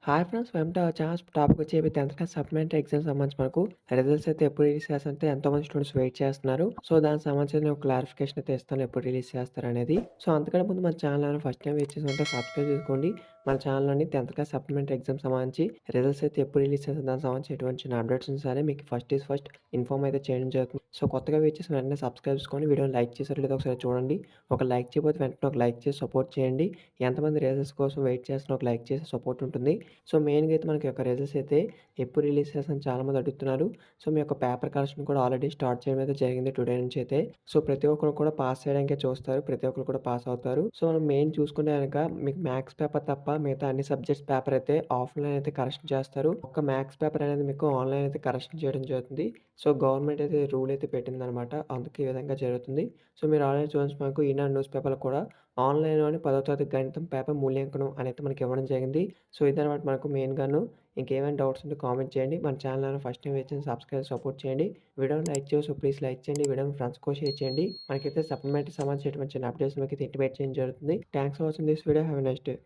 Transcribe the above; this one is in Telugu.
Hi friends! Welcome to our channel. Topic వచ్చి AP 10th class supplementary exams సంబంధించి మనకు రిజల్ట్స్ అయితే ఎప్పుడు రిలీజ్ చేస్తారంటే ఎంతోమంది స్టూడెంట్స్ వెయిట్ చేస్తున్నారు. సో, దానికి సంబంధించిన ఒక క్లారిఫికేషన్ అయితే ఇస్తాను ఎప్పుడు రిలీజ్ చేస్తారనేది. సో, అంతకంటే ముందు మన ఛానల్ ఎవరైనా ఫస్ట్ టైం విజిట్ చేస్తుంటే సబ్స్క్రైబ్ చేసుకోండి. మన ఛానల్‌లోని 10th క్లాస్ సప్లిమెంటరీ ఎగ్జామ్స్ సంబంధించి రిజల్ట్స్ అయితే ఎప్పుడు రిలీజ్ చేస్తారు దానికి సంబంధించి ఎటువంటి చిన్న అప్డేట్స్ ఉన్నా సరే మీకు ఫస్ట్ ఈజ్ ఫస్ట్ ఇన్ఫార్మ్ అయితే చేయడం జరుగుతుంది. సో, కొత్తగా విజిట్ చేసిన వెంటనే సబ్స్క్రైబ్ చేసుకోండి. వీడియోని లైక్ చేశారో లేదో ఒకసారి చూడండి. ఒక లైక్ చేయకపోతే వెంటనే ఒక లైక్ చేసి సపోర్ట్ చేయండి. ఎంతమంది రిజల్ట్స్ కోసం వెయిట్ చేస్తున్నా ఒక లైక్ చేసి సపోర్ట్ ఉంటుంది. సో, మెయిన్‌గా అయితే మనకి యొక్క రిజల్ట్స్ అయితే ఎప్పుడు రిలీజ్ చేస్తారని చాలామంది అడుగుతున్నారు. సో, మీ యొక్క పేపర్ కరెక్షన్ కూడా ఆల్రెడీ స్టార్ట్ చేయడం అయితే జరిగింది టుడే నుంచి అయితే. సో, ప్రతి ఒక్కరు కూడా పాస్ చేయడానికే చూస్తారు. ప్రతి ఒక్కరు కూడా పాస్ అవుతారు. సో, మనం మెయిన్ చూసుకుంటే గనక మీకు మ్యాథ్స్ పేపర్ తప్ప మిగతా అన్ని సబ్జెక్ట్స్ పేపర్ అయితే ఆఫ్‌లైన్ అయితే కరెక్షన్ చేస్తారు. ఒక్క మ్యాథ్స్ పేపర్ అనేది మీకు ఆన్‌లైన్ అయితే కరెక్షన్ చేయడం జరుగుతుంది. సో, గవర్నమెంట్ అయితే రూల్ అయితే పెట్టిందనమాట. అందుకే ఈ విధంగా జరుగుతుంది. సో, మీరు ఆల్రెడీ చూడొచ్చు మనకు ఈనాడు న్యూస్ పేపర్‌లో కూడా ఆన్‌లైన్‌లోని 10వ తరగతి గణితం పేపర్ మూల్యాంకనం అనేది మనకి ఇవ్వడం జరిగింది. సో, ఇదనమాట మనకు మెయిన్‌గాను. ఇంకేమైనా డౌట్స్ ఉంటే కామెంట్ చేయండి. మన ఛానల్ ఎవరైనా ఫస్ట్ టైం విజిట్ చేసి సబ్స్క్రైబ్ సపోర్ట్ చేయండి. వీడియోని లైక్ చేయవచ్చు. ప్లీజ్ లైక్ చేయండి. వీడియోని ఫ్రెండ్స్‌కి కూడా షేర్ చేయండి. మనకైతే సప్లిమెంటరీ సంబంధించినటువంటి చిన్న అప్డేట్స్ మీకైతే ఇంటిమేట్ చేయడం జరుగుతుంది. Thanks for watching this video. Have a nice day.